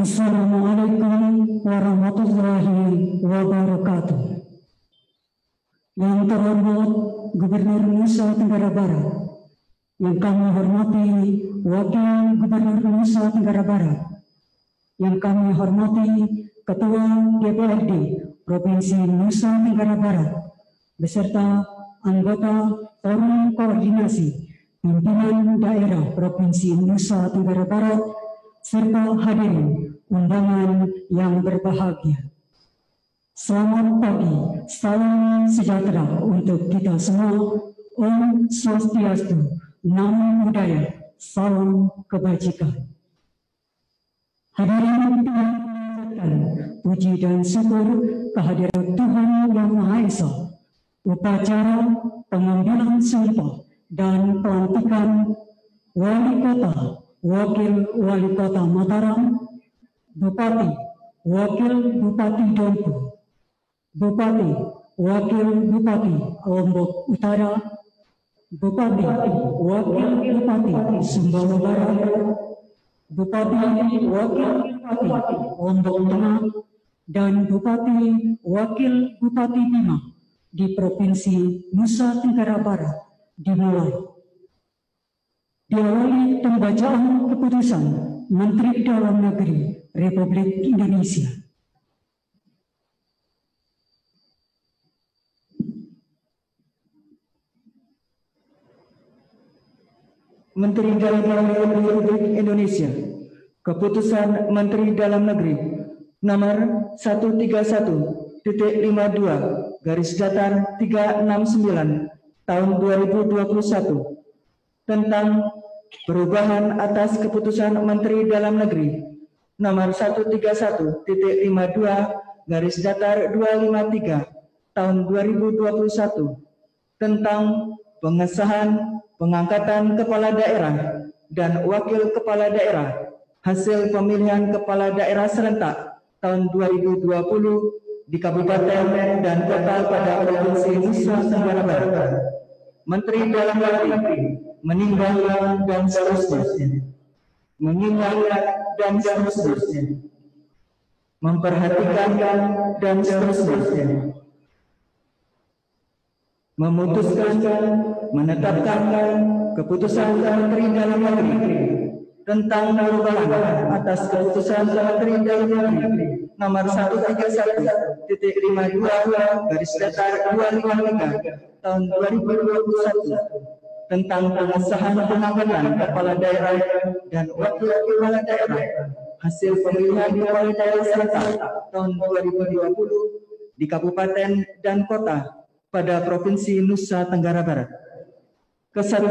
Assalamualaikum warahmatullahi wabarakatuh. Yang terhormat Gubernur Nusa Tenggara Barat, yang kami hormati Wakil Gubernur Nusa Tenggara Barat, yang kami hormati Ketua DPRD Provinsi Nusa Tenggara Barat, beserta anggota Forum Koordinasi Pimpinan Daerah Provinsi Nusa Tenggara Barat, serta hadirin undangan yang berbahagia. Selamat pagi, salam sejahtera untuk kita semua. Om Swastiastu, Namo Buddhaya, salam kebajikan. Hadirin yang mengucapkan puji dan syukur kehadiran Tuhan Yang Maha Esa. Upacara pengambilan sumpah dan pelantikan Wali Kota, Wakil Wali Kota Mataram, Bupati, Wakil Bupati Dompu, Bupati, Wakil Bupati Lombok Utara, Bupati, Wakil Bupati Sumbawa Barat, Bupati, Wakil Bupati Lombok Tengah, dan Bupati, Wakil Bupati Bima di Provinsi Nusa Tenggara Barat dimulai. Diawali pembacaan keputusan Menteri Dalam Negeri Republik Indonesia. Menteri Dalam Negeri Republik Indonesia. Keputusan Menteri Dalam Negeri nomor 131.52/369 tahun 2021 tentang perubahan atas Keputusan Menteri Dalam Negeri nomor 131.52/253 tahun 2021 tentang pengesahan pengangkatan kepala daerah dan wakil kepala daerah hasil pemilihan kepala daerah serentak tahun 2020 di kabupaten dan kota pada Provinsi Nusa Tenggara Barat. Menteri Dalam Negeri meninggal dan seterusnya, memperhatikan dan seterusnya, memutuskan, menetapkan keputusan Menteri Dalam Negeri tentang perubahan atas Keputusan Menteri Dalam Negeri nomor 131.52/253 tahun 2021 tentang pengesahan pengangkatan kepala daerah dan wakil kepala daerah hasil pemilihan kepala daerah serentak tahun 2020 di kabupaten dan kota pada Provinsi Nusa Tenggara Barat. Kesatu,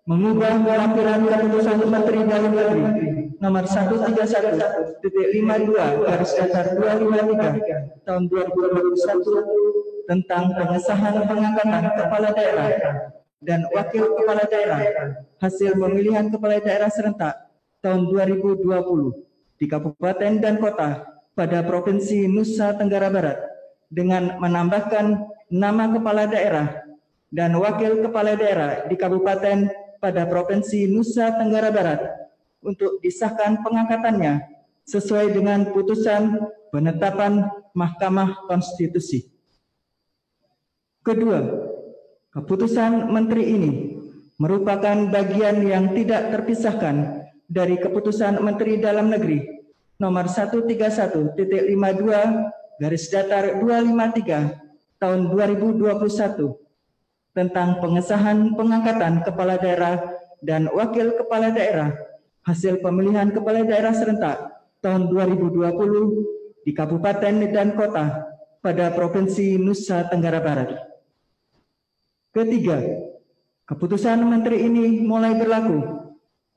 mengubah lampiran keputusan Menteri Dalam Negeri nomor 131.52/253 tahun 2021 tentang pengesahan pengangkatan kepala daerah dan wakil kepala daerah hasil pemilihan kepala daerah serentak tahun 2020 di kabupaten dan kota pada Provinsi Nusa Tenggara Barat dengan menambahkan nama kepala daerah dan wakil kepala daerah di kabupaten pada Provinsi Nusa Tenggara Barat untuk disahkan pengangkatannya sesuai dengan putusan penetapan Mahkamah Konstitusi. Kedua, keputusan Menteri ini merupakan bagian yang tidak terpisahkan dari Keputusan Menteri Dalam Negeri nomor 131.52/253 tahun 2021 tentang pengesahan pengangkatan kepala daerah dan wakil kepala daerah hasil pemilihan kepala daerah serentak tahun 2020 di kabupaten dan kota pada Provinsi Nusa Tenggara Barat. Ketiga, keputusan Menteri ini mulai berlaku.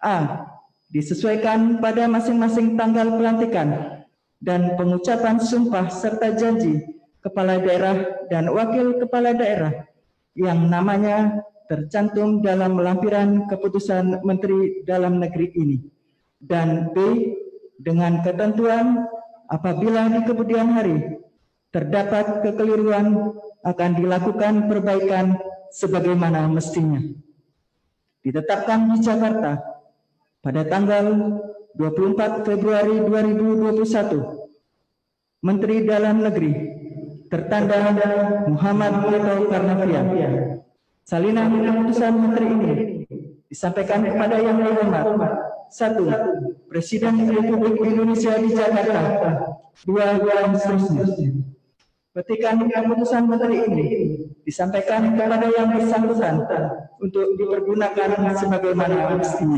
A. Disesuaikan pada masing-masing tanggal pelantikan dan pengucapan sumpah serta janji kepala daerah dan wakil kepala daerah yang namanya tercantum dalam lampiran keputusan Menteri Dalam Negeri ini. Dan B. Dengan ketentuan apabila di kemudian hari terdapat kekeliruan akan dilakukan perbaikan sebagaimana mestinya. Ditetapkan di Jakarta pada tanggal 24 Februari 2021. Menteri Dalam Negeri tertanda Muhammad Tito Karnavian. Salinan keputusan Menteri ini disampaikan kepada Yang Terhormat 1. Presiden Republik Indonesia di Jakarta. 2. Dan seterusnya. Petikan keputusan Menteri ini disampaikan kepada yang bersangkutan untuk dipergunakan sebagaimana mestinya.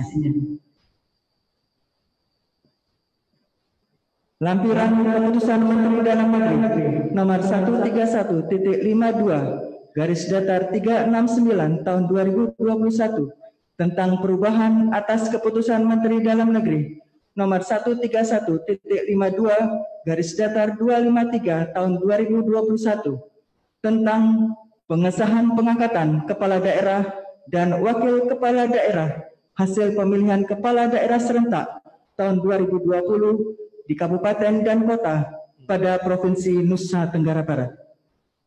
Lampiran keputusan Menteri Dalam Negeri nomor 131.52 garis datar 369 tahun 2021 tentang perubahan atas keputusan Menteri Dalam Negeri nomor 131.52 garis datar 253 tahun 2021 tentang pengesahan pengangkatan kepala daerah dan wakil kepala daerah hasil pemilihan kepala daerah serentak tahun 2020 di kabupaten dan kota pada Provinsi Nusa Tenggara Barat.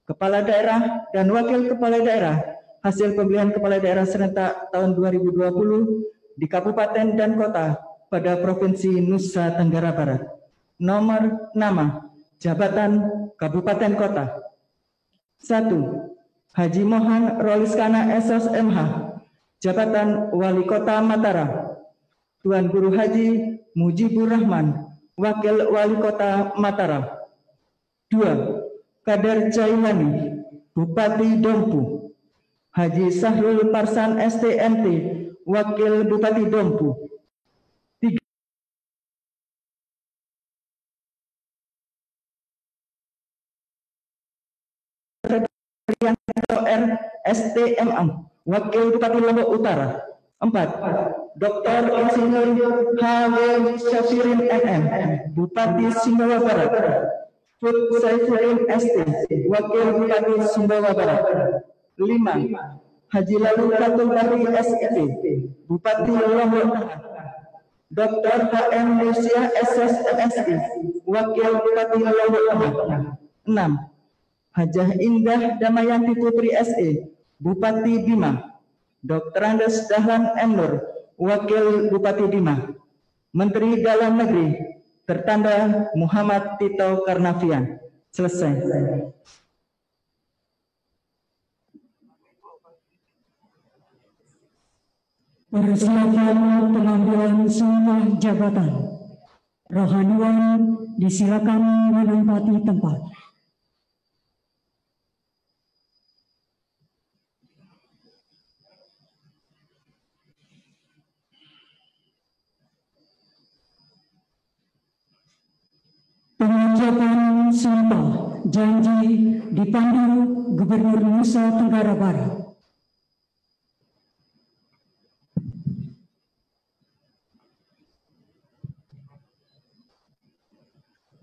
Kepala daerah dan wakil kepala daerah hasil pemilihan kepala daerah serentak tahun 2020 di kabupaten dan kota pada Provinsi Nusa Tenggara Barat. Nomor nama jabatan kabupaten kota. 1. Haji Mohan Roliskana SOS MH, jabatan Wali Kota Mataram. Tuan Guru Haji Mujibur Rahman, Wakil Wali Kota Mataram. 2. Kader Jailani, Bupati Dompu. Haji Sahrul Parsan STMT, Wakil Bupati Dompu. 3. R. STMM, Wakil Bupati Lombok Utara. 4. Dr. Insinyur H.W. Syafirin MM, Bupati Sumbawa Barat. Fut Saifuddin ST, Wakil Bupati Sumbawa Barat. 5. Haji Lalu Katul Bari SIP, Bupati Lombok Tengah. Dr. HM Lucia SS MSI, Wakil Bupati Lombok Tengah. 6. Hajah Indah Damayanti Putri SE, Bupati Bima. Dr. Andes Dahlan M. Nur, Wakil Bupati Bima. Menteri Dalam Negeri tertanda Muhammad Tito Karnavian. Selesai. Persilakan pengambilan sumpah jabatan. Rohaniwan disilakan menempati tempat. Pengucapan sumpah janji dipandu Gubernur Nusa Tenggara Barat.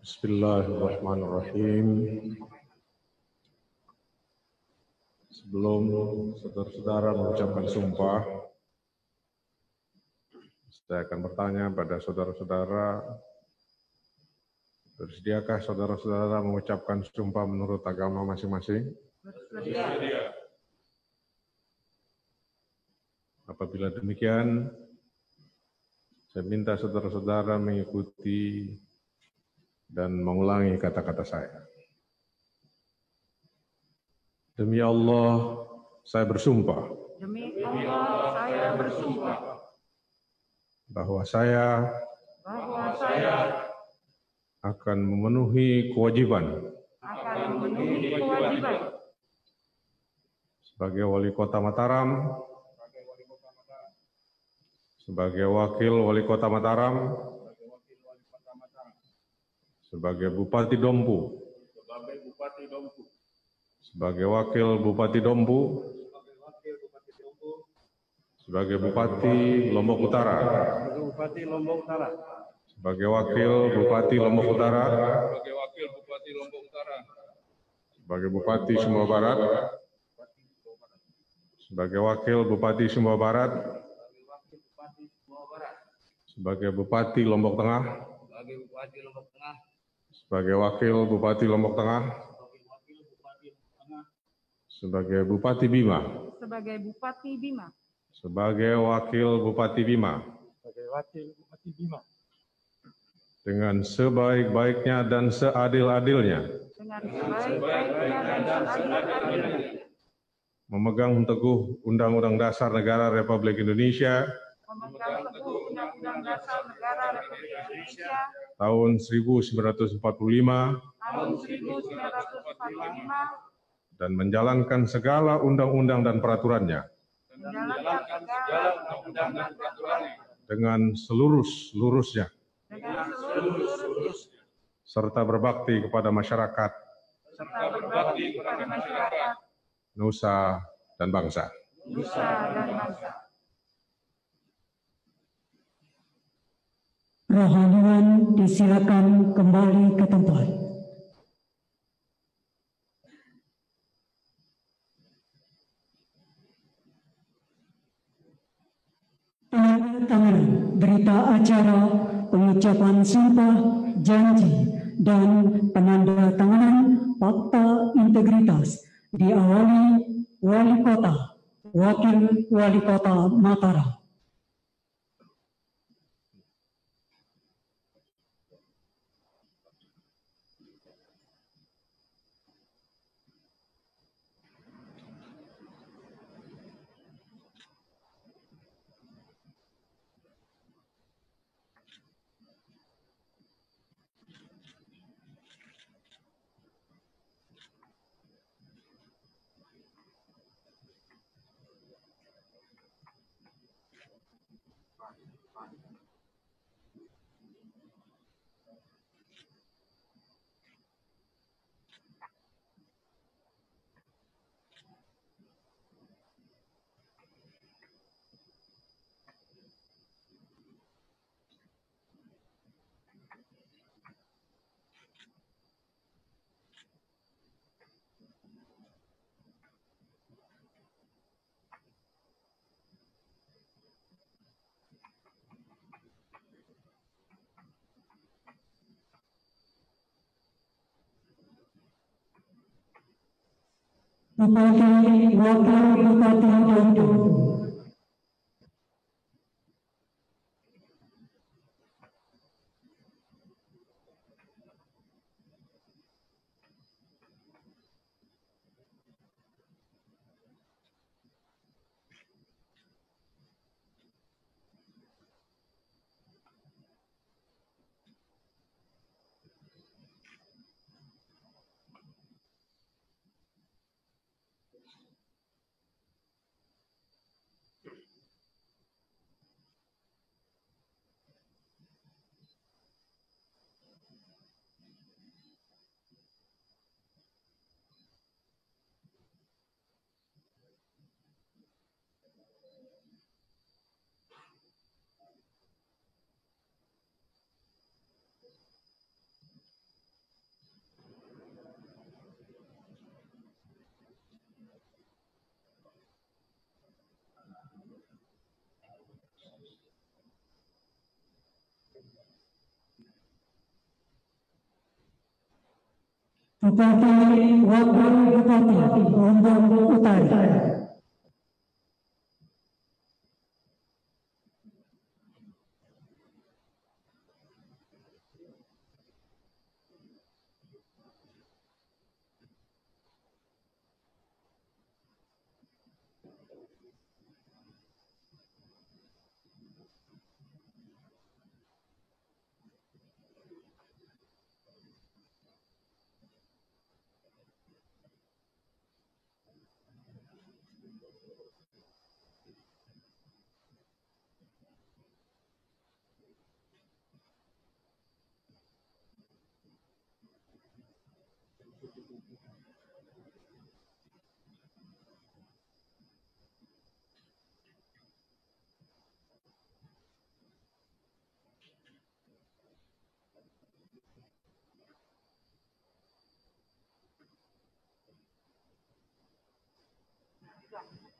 Bismillahirrahmanirrahim. Sebelum saudara-saudara mengucapkan sumpah, saya akan bertanya pada saudara-saudara, bersediakah saudara-saudara mengucapkan sumpah menurut agama masing-masing? Bersedia. Apabila demikian, saya minta saudara-saudara mengikuti dan mengulangi kata-kata saya. Demi Allah, saya bersumpah. Demi Allah, saya bersumpah. Bahwa saya akan memenuhi kewajiban. Sebagai Wali Kota Mataram. Sebagai Wakil Wali Kota Mataram. Sebagai Bupati Dompu. Sebagai Wakil Bupati Dompu. Sebagai Bupati Lombok Utara. Sebagai Wakil Bupati Lombok Utara. Sebagai Bupati Sumbawa Barat. Sebagai Wakil Bupati Sumbawa Barat. Sebagai Bupati Lombok Tengah. Sebagai Wakil Bupati Lombok Tengah. Sebagai Bupati Bima. Sebagai Bupati Bima. Sebagai Wakil Bupati Bima. Sebagai Wakil Bupati Bima. dengan sebaik-baiknya dan seadil-adilnya, dengan sebaik-baiknya dan seadil-adilnya, memegang teguh Undang-Undang Dasar Negara Republik Indonesia memegang teguh Undang-Undang Dasar Negara Republik Indonesia tahun 1945 tahun 1945 dan menjalankan segala undang-undang dan peraturannya menjalankan segala undang-undang dan peraturannya dengan seluruh-seluruhnya, dengan seluruh serta berbakti kepada masyarakat, nusa, dan bangsa. nusa dan bangsa. Rohaniwan disilakan kembali ke tempat. Penandatanganan berita acara pengucapan sumpah janji dan penandatanganan fakta integritas diawali Wali Kota, Wakil Wali Kota Mataram. Bupati Wakil Bupati Dodo. Bupati Wakil Bupati Lombok Utara.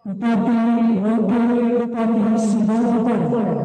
Bupati Wakil Bupati Sidoarjo.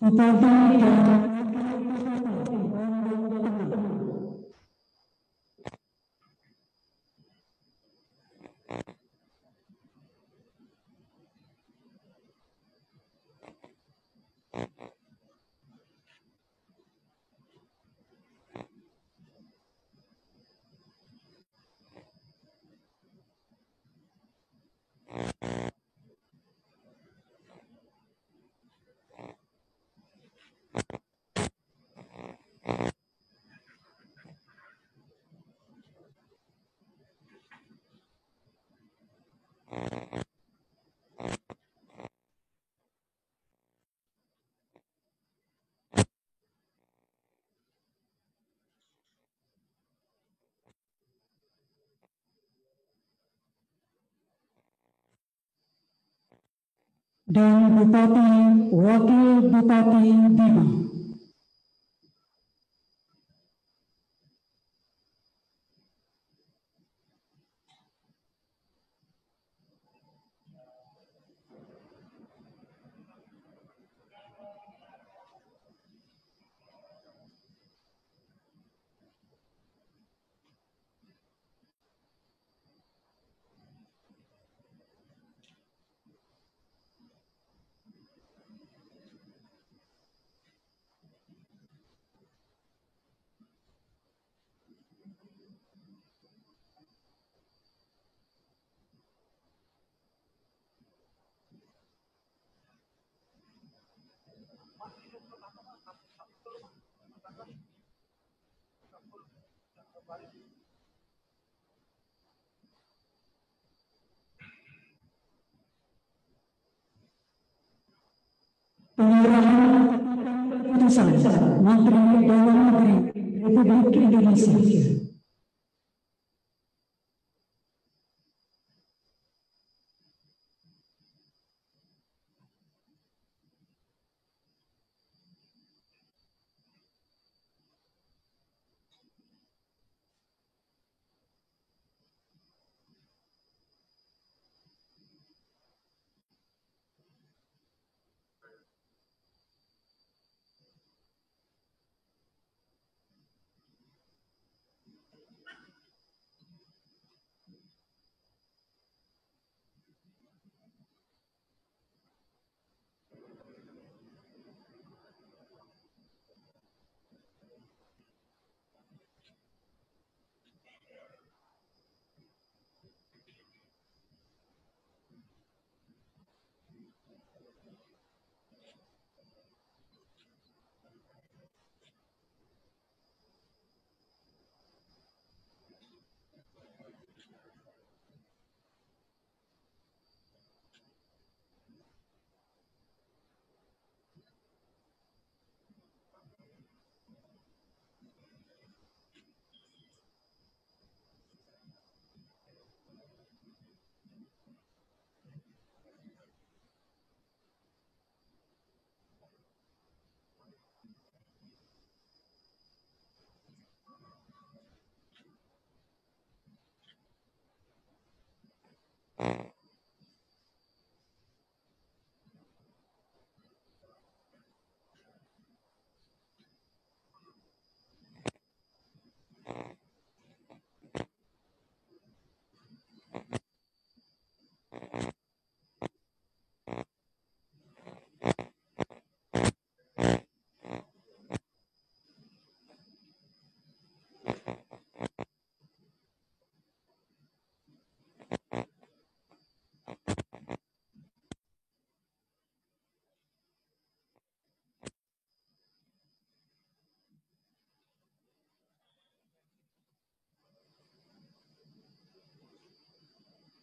Bupati dan Bupati Wakil Bupati Bima. Penyerahan keputusan Menteri Dalam Negeri Republik Indonesia.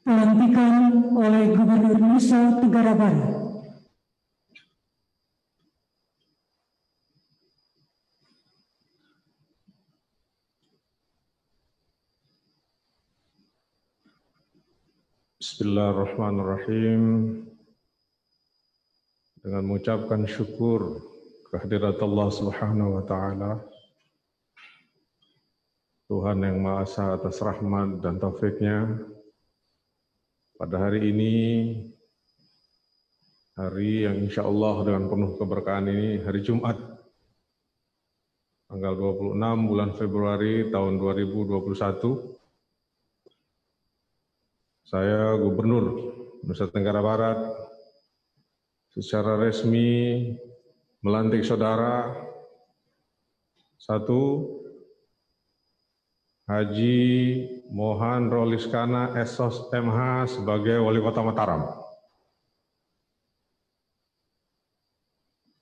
Pelantikan oleh Gubernur Nusa Tenggara Barat. Bismillahirrahmanirrahim. Dengan mengucapkan syukur kehadirat Allah Subhanahu wa taala, Tuhan yang Maha Esa atas rahmat dan taufik-Nya, pada hari ini hari yang insya Allah dengan penuh keberkahan ini, hari Jumat, tanggal 26 bulan Februari tahun 2021, saya Gubernur Nusa Tenggara Barat secara resmi melantik saudara 1. Haji Mohan Roliskana SOS MH sebagai Wali Kota Mataram.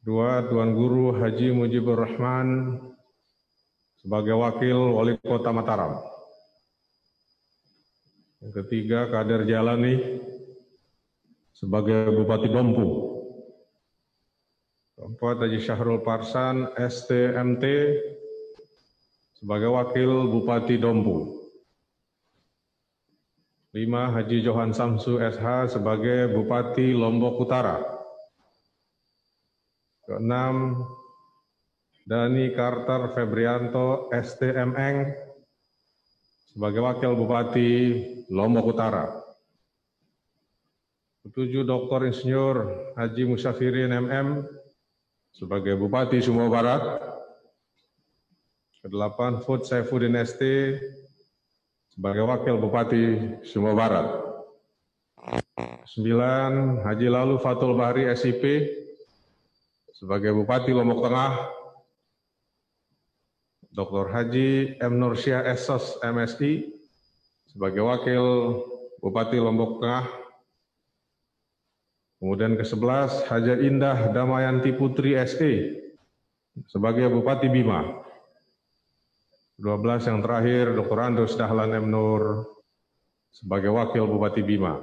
2. Tuan Guru Haji Mujibur Rahman sebagai Wakil Wali Kota Mataram. Yang ketiga, Kader Jalani sebagai Bupati Dompu. Keempat, Haji Syahrul Parsan STMT sebagai Wakil Bupati Dompu. 5. Haji Johan Samsu SH sebagai Bupati Lombok Utara. Ke-6, Dani Carter Febrianto STMN sebagai Wakil Bupati Lombok Utara. Ke-7, Dr. Insinyur Haji Musyafirin MM sebagai Bupati Sumbawa Barat. Ke-8, Fud Saifuddin ST sebagai Wakil Bupati Sumbawa Barat. 9, Haji Lalu Fatul Bahri SIP sebagai Bupati Lombok Tengah. Dr. Haji M. Nursyah SOS MSI sebagai Wakil Bupati Lombok Tengah. Kemudian ke-11, Haja Indah Damayanti Putri SE sebagai Bupati Bima. 12 yang terakhir, Dr. Andus Dahlan M. Nur sebagai Wakil Bupati Bima.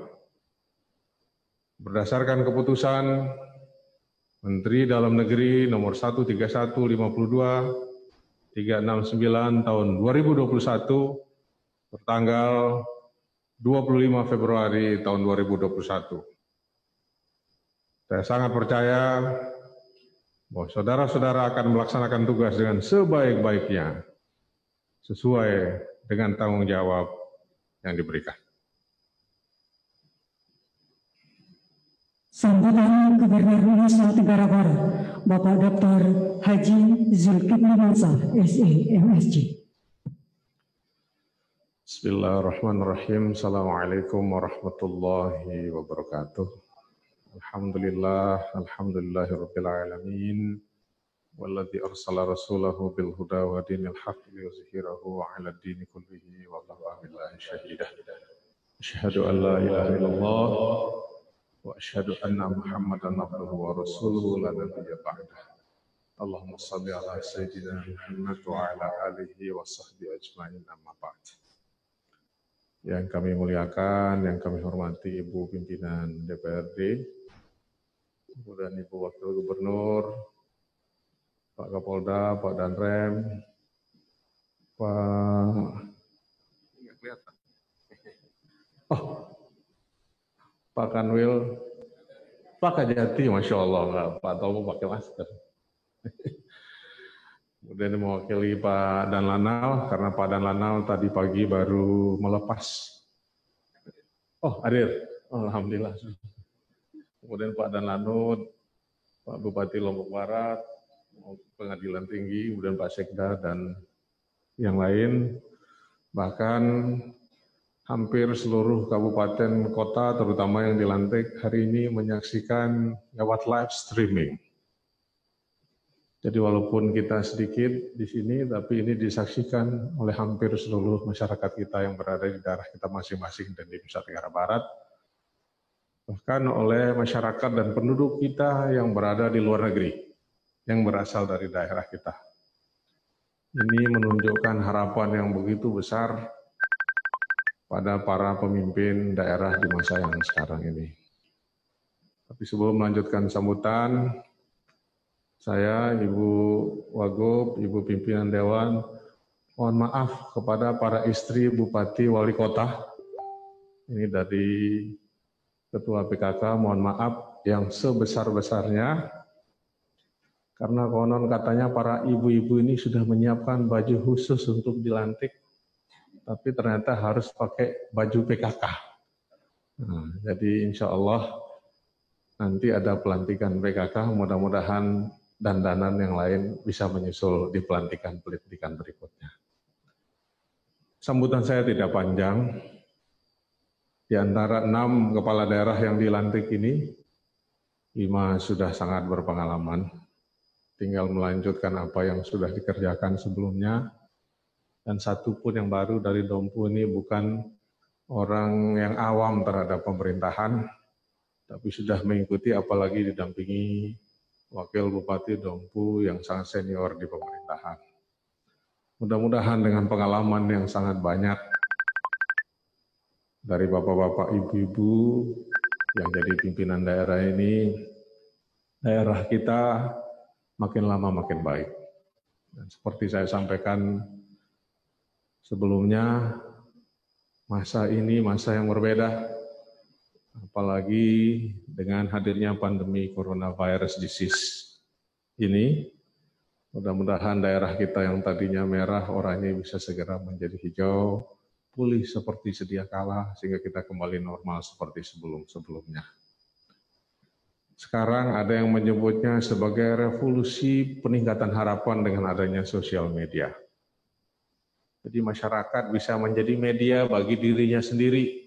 Berdasarkan keputusan Menteri Dalam Negeri nomor 13152/369 tahun 2021 bertanggal 25 Februari tahun 2021. Saya sangat percaya bahwa saudara-saudara akan melaksanakan tugas dengan sebaik-baiknya sesuai dengan tanggung jawab yang diberikan. Sambutan Gubernur Nusa Tenggara Barat, Bapak Dr. Haji Zulkifli Mansah, SE, MSc. Bismillahirrahmanirrahim. Assalamualaikum warahmatullahi wabarakatuh. Alhamdulillahirabbil alamin. Walladzi arsala rasulahu bil huda wa dinil haqq liyuzhirahu 'ala ad-dini kullihi wa kafa billahi shahida. Asyhadu an la ilaha illallah wa asyhadu anna Muhammadan abduhu wa rasuluhu la nabiyya ba'dah. Allahumma shalli ala sayyidina Muhammad wa ala alihi wa sahbihi ajmain, amma ba'd. Yang kami muliakan, yang kami hormati Ibu Pimpinan DPRD, kemudian Ibu Wakil Gubernur, Pak Kapolda, Pak Danrem, Pak Kanwil, Pak Kajati, Masya Allah, Pak Tomo pakai masker. Kemudian mewakili Pak Danlanal, karena Pak Danlanal tadi pagi baru melepas. Oh, hadir. Alhamdulillah. Kemudian Pak Danlanut, Pak Bupati Lombok Barat, Pengadilan Tinggi, kemudian Pak Sekda, dan yang lain. Bahkan hampir seluruh kabupaten kota, terutama yang dilantik hari ini, menyaksikan lewat live streaming. Jadi walaupun kita sedikit di sini, tapi ini disaksikan oleh hampir seluruh masyarakat kita yang berada di daerah kita masing-masing dan di Nusa Tenggara Barat. Bahkan oleh masyarakat dan penduduk kita yang berada di luar negeri, yang berasal dari daerah kita. Ini menunjukkan harapan yang begitu besar pada para pemimpin daerah di masa yang sekarang ini. Tapi sebelum melanjutkan sambutan, saya, Ibu Wagub, Ibu Pimpinan Dewan, mohon maaf kepada para istri Bupati Wali Kota. Ini dari Ketua PKK, mohon maaf yang sebesar-besarnya, karena konon katanya para ibu-ibu ini sudah menyiapkan baju khusus untuk dilantik, tapi ternyata harus pakai baju PKK. Nah, jadi insya Allah nanti ada pelantikan PKK, mudah-mudahan dandanan yang lain bisa menyusul di pelantikan berikutnya. Sambutan saya tidak panjang. Di antara 6 kepala daerah yang dilantik ini, 5 sudah sangat berpengalaman. Tinggal melanjutkan apa yang sudah dikerjakan sebelumnya. Dan 1 pun yang baru dari Dompu ini bukan orang yang awam terhadap pemerintahan, tapi sudah mengikuti, apalagi didampingi Wakil Bupati Dompu yang sangat senior di pemerintahan. Mudah-mudahan dengan pengalaman yang sangat banyak dari bapak-bapak, ibu-ibu yang jadi pimpinan daerah ini, daerah kita makin lama makin baik. Dan seperti saya sampaikan sebelumnya, masa ini masa yang berbeda, apalagi dengan hadirnya pandemi coronavirus disease ini. Mudah-mudahan daerah kita yang tadinya merah oranye bisa segera menjadi hijau, pulih seperti sedia kala, sehingga kita kembali normal seperti sebelum-sebelumnya. Sekarang ada yang menyebutnya sebagai revolusi peningkatan harapan dengan adanya sosial media. Jadi masyarakat bisa menjadi media bagi dirinya sendiri.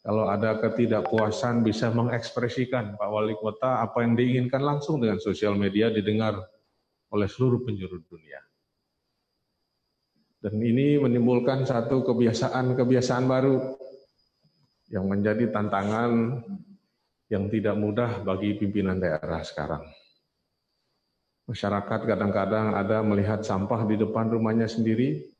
Kalau ada ketidakpuasan bisa mengekspresikan Pak Wali Kota apa yang diinginkan langsung dengan sosial media didengar oleh seluruh penjuru dunia. Dan ini menimbulkan satu kebiasaan baru yang menjadi tantangan yang tidak mudah bagi pimpinan daerah sekarang. Masyarakat kadang-kadang ada melihat sampah di depan rumahnya sendiri,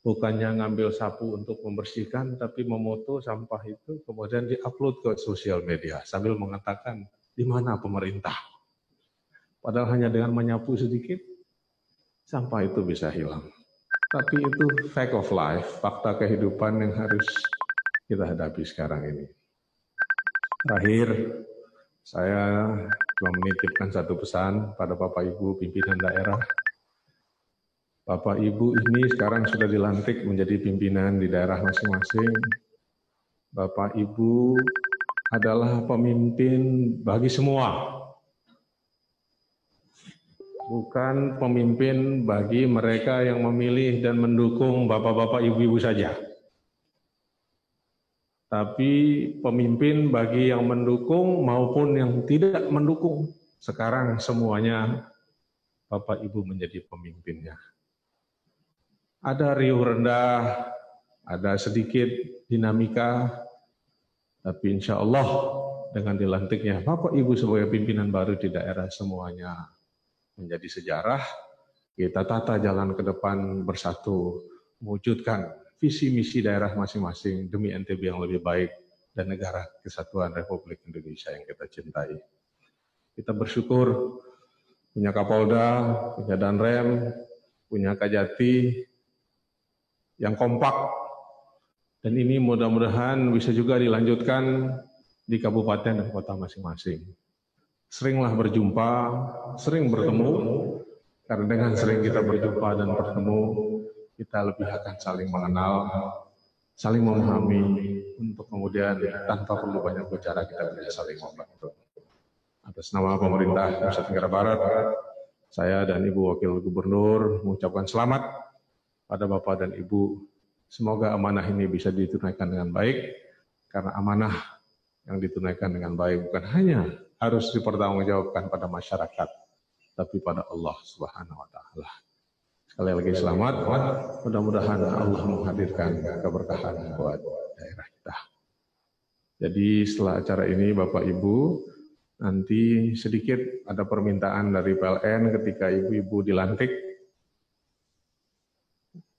bukannya ngambil sapu untuk membersihkan, tapi memoto sampah itu kemudian diupload ke sosial media sambil mengatakan, di mana pemerintah? Padahal hanya dengan menyapu sedikit, sampah itu bisa hilang. Tapi itu fact of life, fakta kehidupan yang harus kita hadapi sekarang ini. Terakhir, saya cuma menitipkan satu pesan pada Bapak Ibu pimpinan daerah. Bapak Ibu ini sekarang sudah dilantik menjadi pimpinan di daerah masing-masing. Bapak Ibu adalah pemimpin bagi semua. Bukan pemimpin bagi mereka yang memilih dan mendukung bapak-bapak ibu-ibu saja. Tapi pemimpin bagi yang mendukung maupun yang tidak mendukung. Sekarang semuanya Bapak Ibu menjadi pemimpinnya. Ada riuh rendah, ada sedikit dinamika, tapi insya Allah dengan dilantiknya Bapak Ibu sebagai pimpinan baru di daerah semuanya menjadi sejarah. Kita tata jalan ke depan bersatu, mewujudkan visi misi daerah masing-masing demi NTB yang lebih baik dan negara kesatuan Republik Indonesia yang kita cintai. Kita bersyukur punya Kapolda, punya Danrem, punya Kajati yang kompak, dan ini mudah-mudahan bisa juga dilanjutkan di kabupaten dan kota masing-masing. Seringlah berjumpa, sering bertemu, karena dengan sering kita berjumpa dan bertemu, kita lebih akan saling mengenal, saling memahami, untuk kemudian tanpa perlu banyak bicara kita bisa saling membantu. Atas nama pemerintah Nusa Tenggara Barat, saya dan Ibu Wakil Gubernur mengucapkan selamat pada Bapak dan Ibu. Semoga amanah ini bisa ditunaikan dengan baik, karena amanah yang ditunaikan dengan baik bukan hanya harus dipertanggungjawabkan pada masyarakat, tapi pada Allah Subhanahu wa Ta'ala. Sekali lagi selamat, mudah-mudahan Allah menghadirkan keberkahan buat daerah kita. Jadi setelah acara ini Bapak Ibu, nanti sedikit ada permintaan dari PLN ketika ibu-ibu dilantik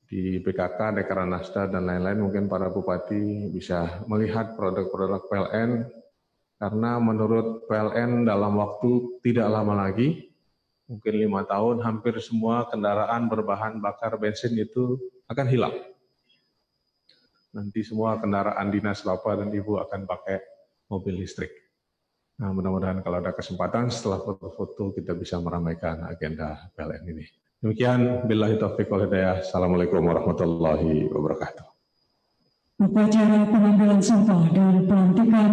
di PKK, Dekranasda dan lain-lain, mungkin para bupati bisa melihat produk-produk PLN. Karena menurut PLN dalam waktu tidak lama lagi, mungkin 5 tahun, hampir semua kendaraan berbahan bakar bensin itu akan hilang. Nanti semua kendaraan dinas Bapak dan Ibu akan pakai mobil listrik. Nah, mudah-mudahan kalau ada kesempatan setelah foto-foto kita bisa meramaikan agenda PLN ini. Demikian, billahi taufiq wal hidayah. Assalamualaikum warahmatullahi wabarakatuh. Upacara pengambilan sumpah dan pelantikan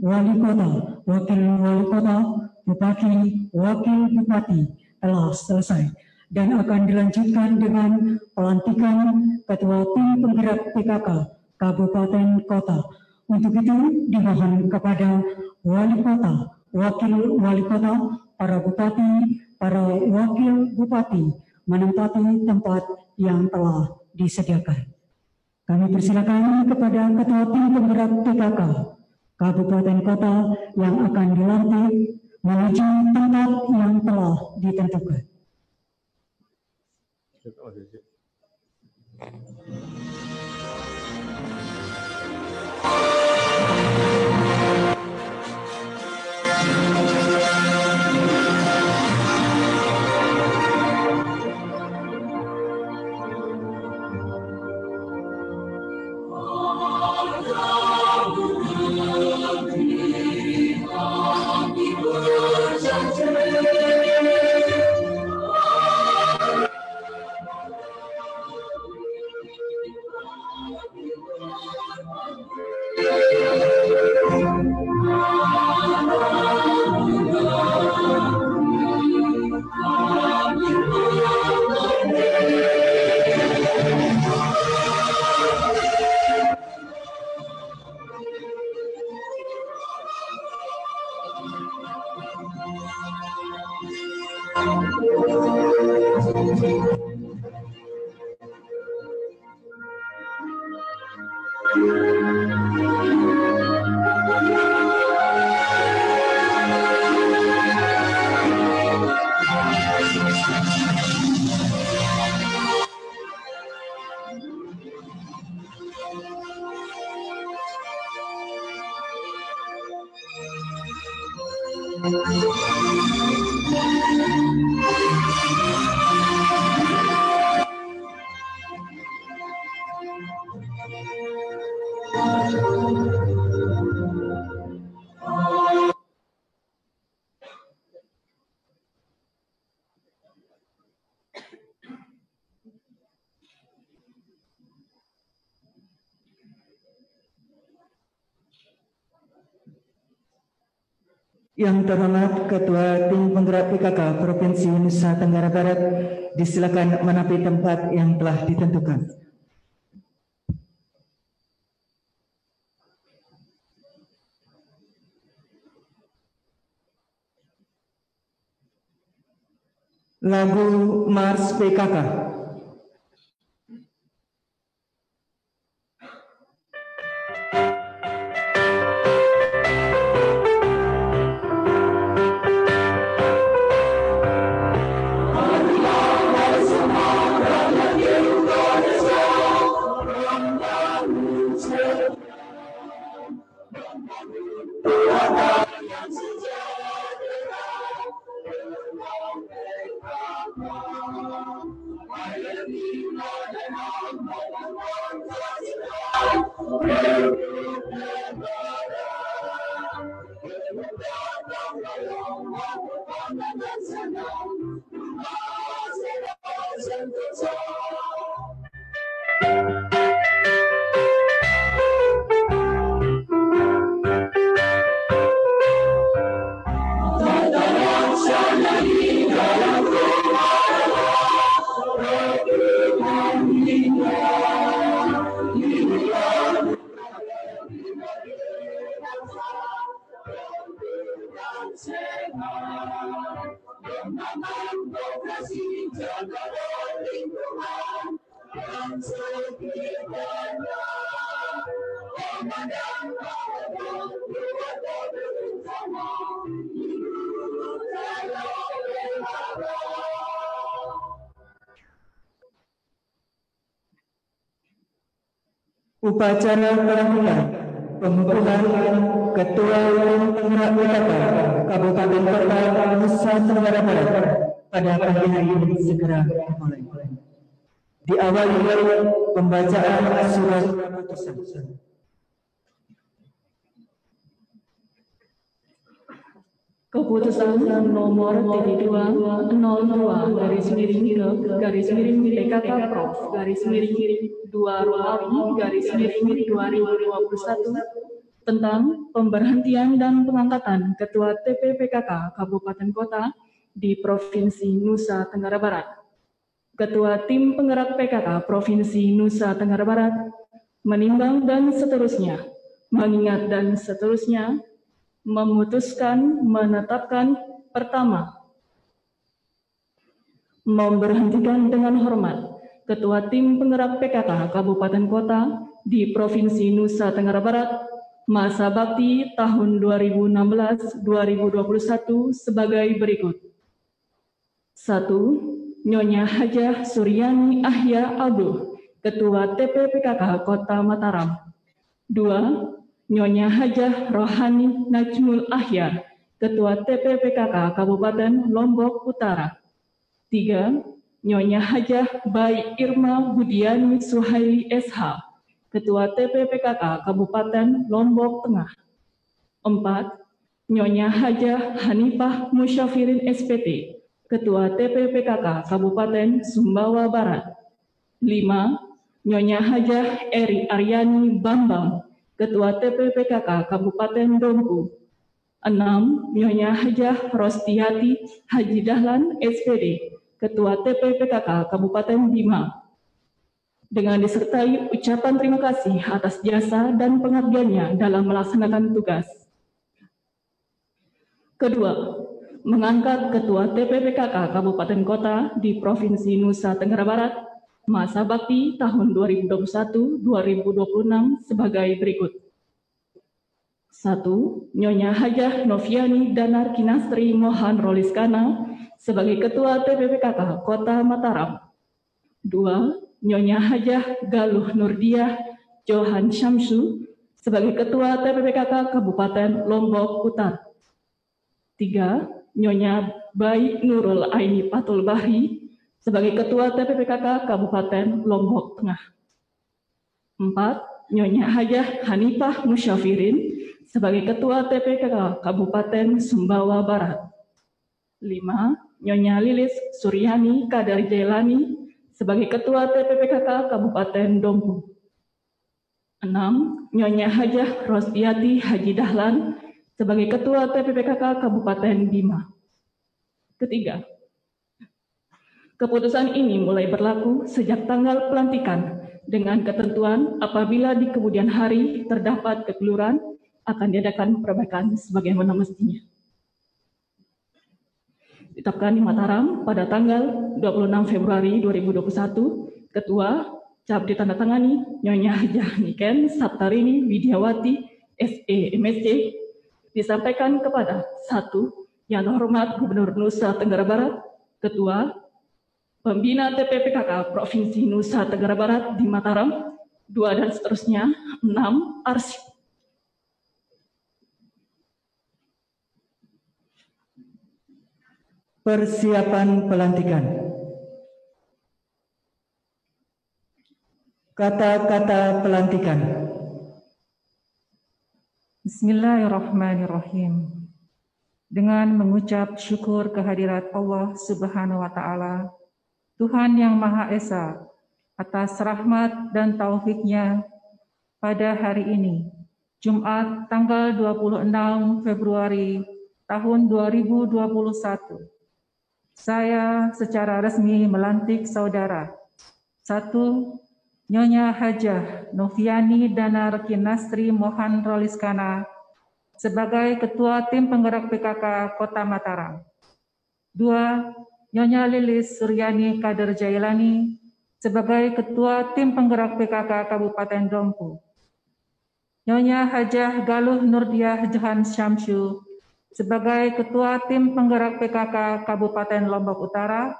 wali kota, wakil wali kota, bupati, wakil bupati telah selesai dan akan dilanjutkan dengan pelantikan ketua tim penggerak PKK Kabupaten Kota. Untuk itu dimohon kepada wali kota, wakil wali kota, para bupati, para wakil bupati menempati tempat yang telah disediakan. Kami persilakan kepada ketua tim penggerak PKK Kabupaten Kota yang akan dilantik menuju tempat yang telah ditentukan. Yang terhormat Ketua Tim Penggerak PKK Provinsi Nusa Tenggara Barat, disilakan menapi tempat yang telah ditentukan. Lagu Mars PKK. Upacara pelantikan pengukuhan Ketua Tim Penggerak PKK Kabupaten Kota Nusa Tenggara Barat pada pagi hari ini segera dimulai. Diawali dengan pembacaan surat keputusan. Keputusan nomor TD202/PKK Prof /2 Romawi/2021 tentang pemberhentian dan pengangkatan Ketua TPPKK Kabupaten Kota di Provinsi Nusa Tenggara Barat. Ketua Tim Penggerak PKK Provinsi Nusa Tenggara Barat menimbang dan seterusnya, mengingat dan seterusnya, memutuskan menetapkan pertama, memberhentikan dengan hormat Ketua Tim Penggerak PKK Kabupaten Kota di Provinsi Nusa Tenggara Barat masa bakti tahun 2016-2021 sebagai berikut. 1. Nyonya Hajah Suryani Ahya Abduh, Ketua TPPKK Kota Mataram. 2. Nyonya Hajah Rohani Najmul Ahya, Ketua TPPKK Kabupaten Lombok Utara. 3. Nyonya Hajah Bai Irma Budiani Suhaili SH, Ketua TPPKK Kabupaten Lombok Tengah. 4. Nyonya Hajah Hanifah Musyafirin SPT, Ketua TPPKK Kabupaten Sumbawa Barat. 5. Nyonya Hajah Eri Aryani Bambang, Ketua TPPKK Kabupaten Dompu. 6. Nyonya Hajah Rostiati Haji Dahlan SPD, Ketua TPPKK Kabupaten Bima. Dengan disertai ucapan terima kasih atas jasa dan pengabdiannya dalam melaksanakan tugas. Kedua, mengangkat Ketua TPPKK Kabupaten Kota di Provinsi Nusa Tenggara Barat masa bakti tahun 2021-2026 sebagai berikut. 1. Nyonya Hajah Noviani Danar Kinastri Mohan Roliskana sebagai Ketua TPPKK Kota Mataram. 2. Nyonya Hajah Galuh Nurdiah Johan Syamsu sebagai Ketua TPPKK Kabupaten Lombok Utara. 3. Nyonya Bai Nurul Aini Patul Bahri sebagai Ketua TPPKK Kabupaten Lombok Tengah. 4. Nyonya Hajah Hanifah Musyafirin sebagai Ketua TPPKK Kabupaten Sumbawa Barat. 5. Nyonya Lilis Suryani Kadar Jailani sebagai Ketua TPPKK Kabupaten Dompu. 6. Nyonya Hajah Rostiati Haji Dahlan sebagai Ketua TPPKK Kabupaten Bima. Ketiga, keputusan ini mulai berlaku sejak tanggal pelantikan dengan ketentuan apabila di kemudian hari terdapat kekeliruan akan diadakan perbaikan sebagaimana mestinya. Ditetapkan di Mataram pada tanggal 26 Februari 2021, Ketua cap ditandatangani Nyonya Hajah Niken Saptarini Widiawati SE MSc, disampaikan kepada 1. Yang terhormat Gubernur Nusa Tenggara Barat, Ketua Pembina TPPKK Provinsi Nusa Tenggara Barat di Mataram, 2 dan seterusnya. 6. Arsip. Persiapan pelantikan. Kata-kata pelantikan. Bismillahirrahmanirrahim. Dengan mengucap syukur kehadirat Allah Subhanahu wa Ta'ala, Tuhan yang Maha Esa, atas rahmat dan taufik-Nya pada hari ini, Jumat tanggal 26 Februari tahun 2021, saya secara resmi melantik saudara 1. Nyonya Hajah Noviani Danar Kinastri Mohan Roliskana sebagai Ketua Tim Penggerak PKK Kota Mataram. 2. Nyonya Lilis Suryani Kader Jailani sebagai Ketua Tim Penggerak PKK Kabupaten Dompu. Nyonya Hajah Galuh Nurdiah Johan Syamsu sebagai Ketua Tim Penggerak PKK Kabupaten Lombok Utara.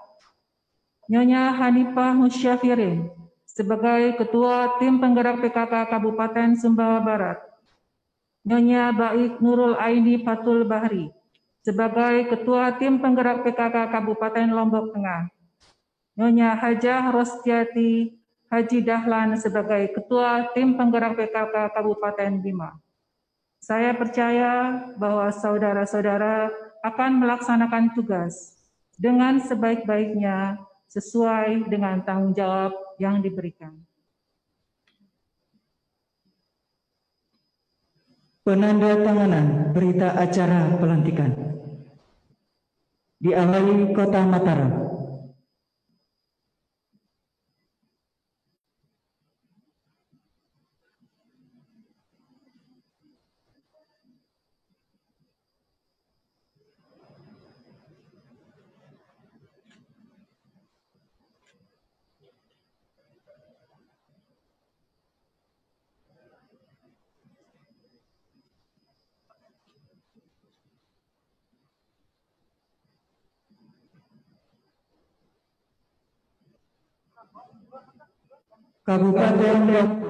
Nyonya Hanifah Musyafirin sebagai Ketua Tim Penggerak PKK Kabupaten Sumbawa Barat. Nyonya Baik Nurul Aini Patul Bahri sebagai Ketua Tim Penggerak PKK Kabupaten Lombok Tengah. Nyonya Hajah Rostiati Haji Dahlan sebagai Ketua Tim Penggerak PKK Kabupaten Bima. Saya percaya bahwa saudara-saudara akan melaksanakan tugas dengan sebaik-baiknya sesuai dengan tanggung jawab yang diberikan. Penandatanganan berita acara pelantikan diawali Kota Mataram. Kabupaten Lombok.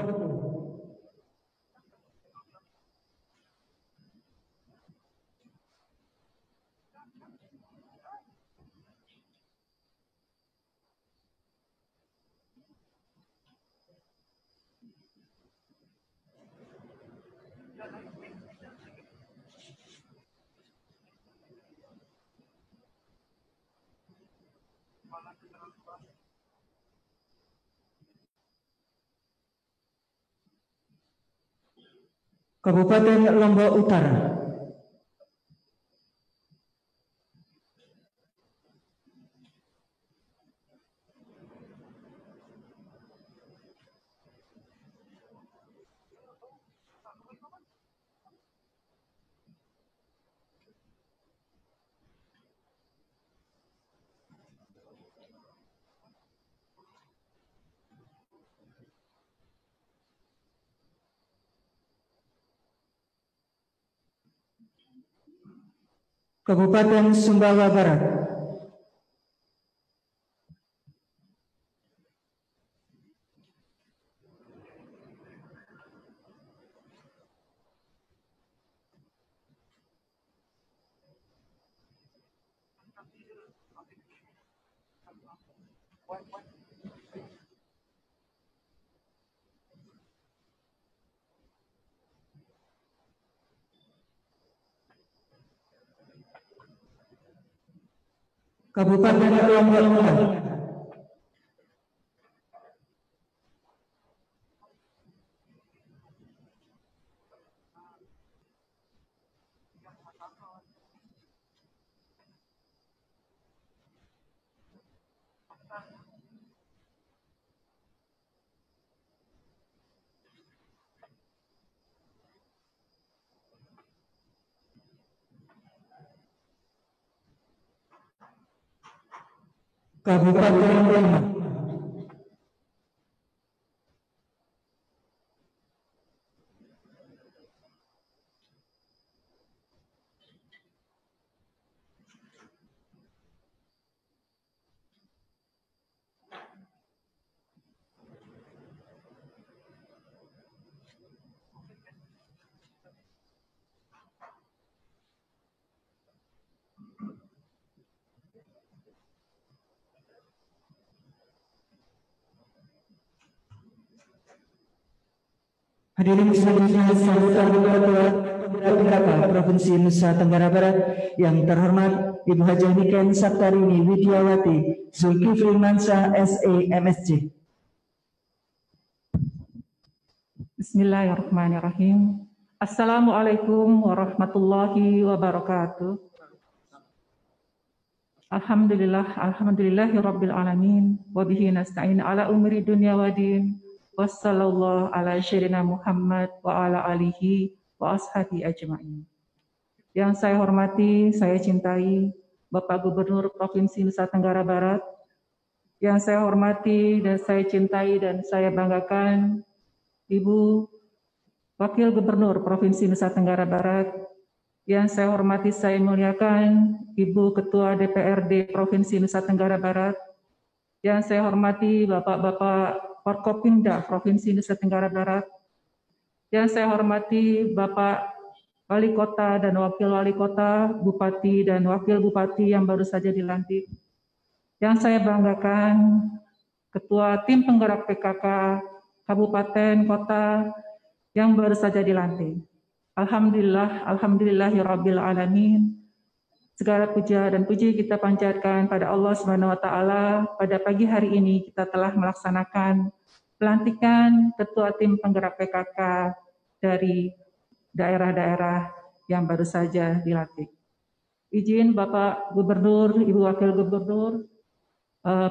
Kabupaten Lombok Utara. Kabupaten Sumbawa Barat. Kabupaten Lombok Utara. Kabupaten Demak. Hadirin selanjutnya sambutan Ketua Pemberapa Provinsi Nusa Tenggara Barat yang terhormat Ibu Hajah Niken Saptarini Widiawati Zulkifli Mansa SE MSc. Bismillahirrahmanirrahim. Assalamualaikum warahmatullahi wabarakatuh. Alhamdulillahirabbil alamin wa bihi nasta'in ala umri dunya waddin. Wassallallahu ala sayyidina Muhammad wa ala alihi wa ashabi ajma'in. Yang saya hormati, saya cintai Bapak Gubernur Provinsi Nusa Tenggara Barat. Yang saya hormati dan saya cintai dan saya banggakan Ibu Wakil Gubernur Provinsi Nusa Tenggara Barat. Yang saya hormati, saya muliakan Ibu Ketua DPRD Provinsi Nusa Tenggara Barat. Yang saya hormati Bapak-Bapak Forkopimda Provinsi Nusa Tenggara Barat. Yang saya hormati Bapak Wali Kota dan Wakil Wali Kota, Bupati dan Wakil Bupati yang baru saja dilantik. Yang saya banggakan Ketua Tim Penggerak PKK Kabupaten Kota yang baru saja dilantik. Alhamdulillahirabbil alamin. Segala puja dan puji kita panjatkan pada Allah Subhanahu wa taala. Pada pagi hari ini kita telah melaksanakan pelantikan ketua tim penggerak PKK dari daerah-daerah yang baru saja dilantik. Izin Bapak Gubernur, Ibu Wakil Gubernur,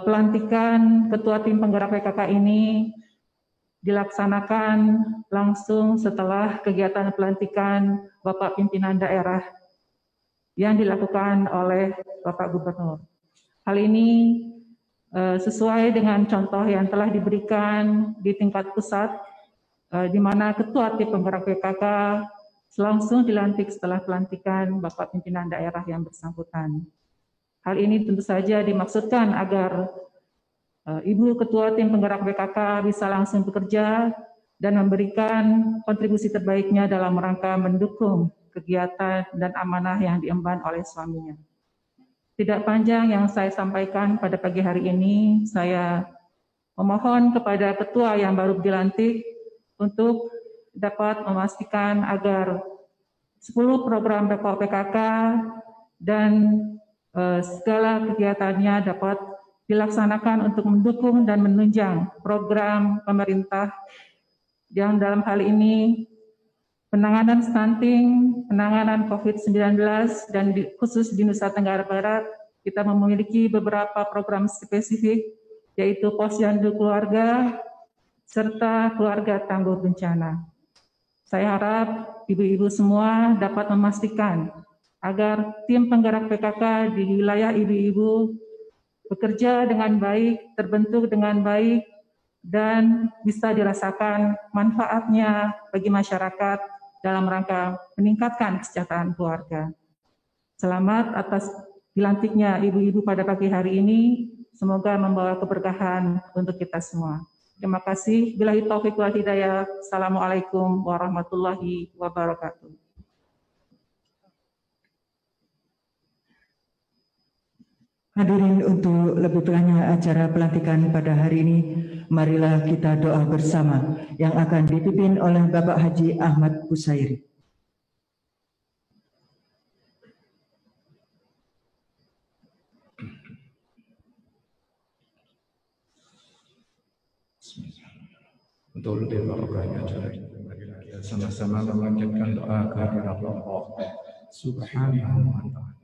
pelantikan ketua tim penggerak PKK ini dilaksanakan langsung setelah kegiatan pelantikan Bapak Pimpinan Daerah yang dilakukan oleh Bapak Gubernur. Hal ini sesuai dengan contoh yang telah diberikan di tingkat pusat, di mana Ketua Tim Penggerak PKK langsung dilantik setelah pelantikan Bapak Pimpinan Daerah yang bersangkutan. Hal ini tentu saja dimaksudkan agar Ibu Ketua Tim Penggerak PKK bisa langsung bekerja dan memberikan kontribusi terbaiknya dalam rangka mendukung kegiatan dan amanah yang diemban oleh suaminya. Tidak panjang yang saya sampaikan pada pagi hari ini, saya memohon kepada ketua yang baru dilantik untuk dapat memastikan agar 10 program pokok PKK dan segala kegiatannya dapat dilaksanakan untuk mendukung dan menunjang program pemerintah yang dalam hal ini penanganan stunting, penanganan COVID-19, dan khusus di Nusa Tenggara Barat, kita memiliki beberapa program spesifik, yaitu posyandu keluarga, serta keluarga tangguh bencana. Saya harap ibu-ibu semua dapat memastikan agar tim penggerak PKK di wilayah ibu-ibu bekerja dengan baik, terbentuk dengan baik, dan bisa dirasakan manfaatnya bagi masyarakat dalam rangka meningkatkan kesejahteraan keluarga. Selamat atas dilantiknya ibu-ibu pada pagi hari ini. Semoga membawa keberkahan untuk kita semua. Terima kasih. Billahi taufiq wal hidayah. Assalamualaikum warahmatullahi wabarakatuh. Hadirin, untuk lebih banyak acara pelantikan pada hari ini, marilah kita doa bersama yang akan dipimpin oleh Bapak Haji Ahmad Busairi. Untuk lebih barokahnya acara ini, marilah kita sama-sama memanjatkan doa kehadirat Allah Subhanahu wa ta'ala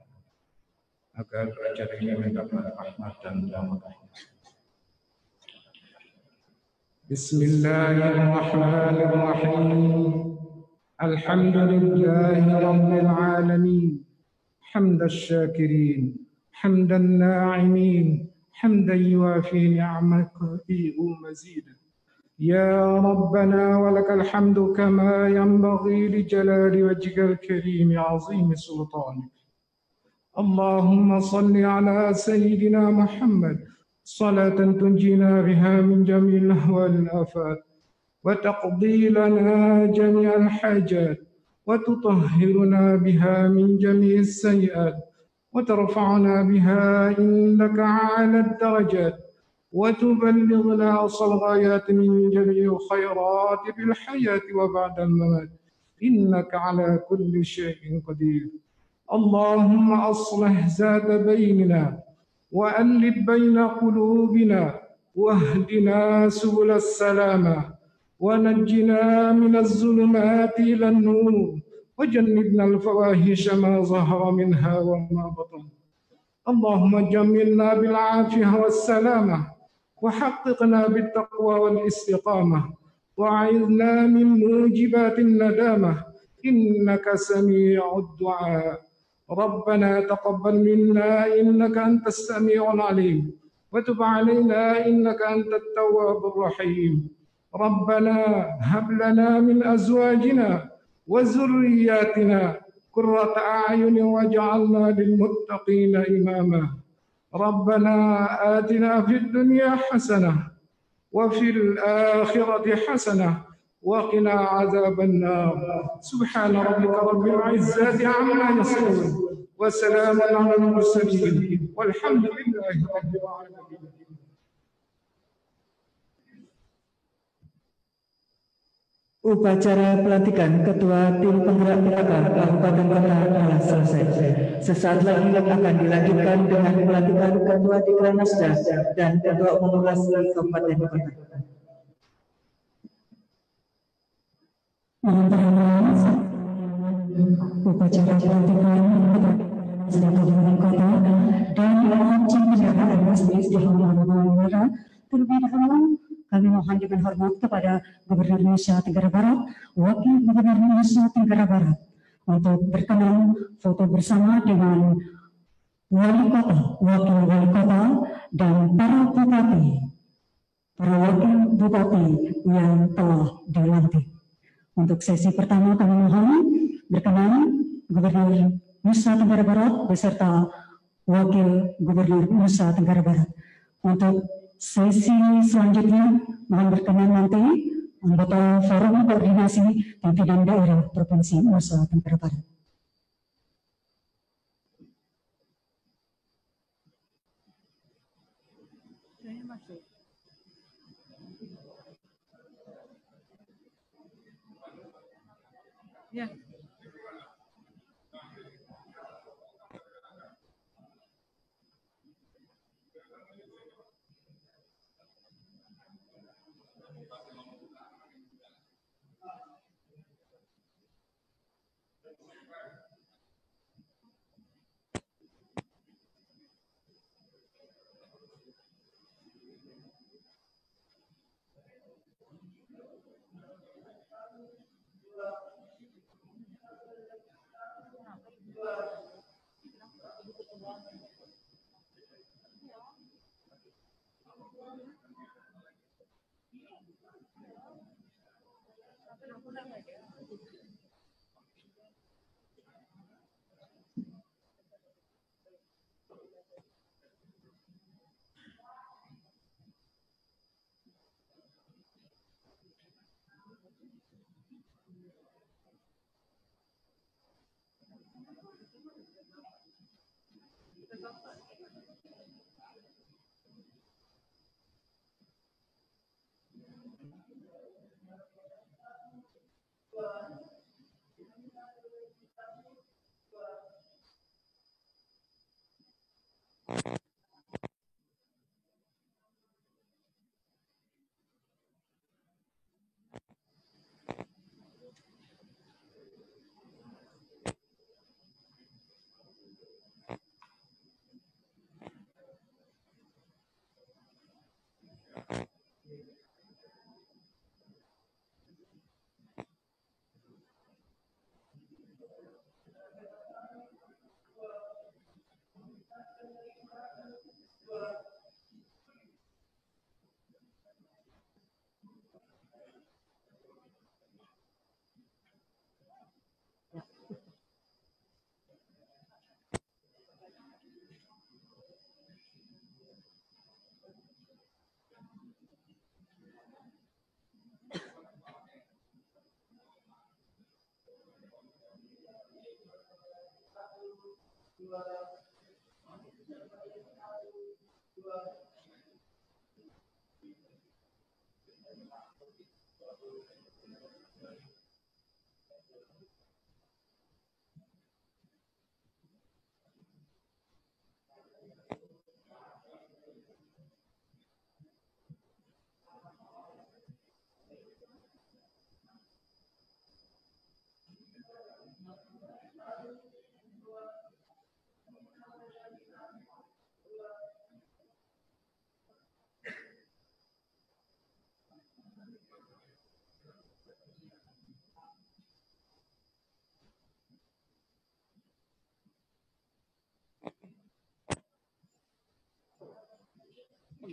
agar acara ini mendapat rahmat dan barokah. Bismillahirrahmanirrahim. Alhamdulillahi rabbil alamin. Hamdash syakirin, hamdan na'imin, hamdan yuafi ni'amaka wa mazidan. Ya Rabbana wa lakal hamdu kama yanbaghi li jalali wajhikal karim 'azimi sultanik. Allahumma salli ala sayyidina Muhammad salatan tunjina biha min jami'il ahwal al-afat wa taqdi lana jami'al hajat wa tutahhiruna biha min jami'is sayyi'at wa tarfa'una biha indaka 'ala ad-darajat wa tuballighna aqsal ghayat min jami'il khairat bil hayati wa ba'da al-mamat innaka 'ala kulli shay'in qadir. اللهم أصلح ذات بيننا وألف بين قلوبنا واهدنا سبل السلامة ونجنا من الظلمات إلى النور وجنبنا الفواحش ما ظهر منها وما بطن. اللهم جملنا بالعافية والسلامة وحققنا بالتقوى والاستقامة وأعذنا من موجبات الندامة إنك سميع الدعاء. ربنا تقبل منا إنك أنت السميع العليم وتب علينا إنك أنت التواب الرحيم. ربنا هب لنا من أزواجنا وذرياتنا قرة أعين واجعلنا للمتقين إماما. ربنا آتنا في الدنيا حسنة وفي الآخرة حسنة وقنا عذاب النار. سبحان ربك رب العزة عما يصفون وسلام على المرسلين والحمد لله رب العالمين. Upacara pelantikan Ketua Tim Penggerak PKK Kabupaten Kota telah selesai. Sesaat lagi akan dilanjutkan dengan pelantikan Ketua Dikranasda dan Ketua Umum Orasi Kabupaten Kota. Upacara pelantikan Kabupaten Kota dan launching kendaraan bisnis di halaman Bawang terlebih dahulu kami mohon dengan hormat kepada Gubernur Nusa Tenggara Barat, Wakil Gubernur Nusa Tenggara Barat untuk berkenan foto bersama dengan Wali Kota, Wakil Wali Kota, dan para bupati, para wakil bupati yang telah dilantik. Untuk sesi pertama kami mohon berkenan Gubernur Nusa Tenggara Barat beserta Wakil Gubernur Nusa Tenggara Barat. Untuk sesi selanjutnya mohon berkenan nanti anggota Forum Koordinasi Pimpinan Daerah Provinsi Nusa Tenggara Barat. Ya.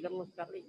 Gemes sekali.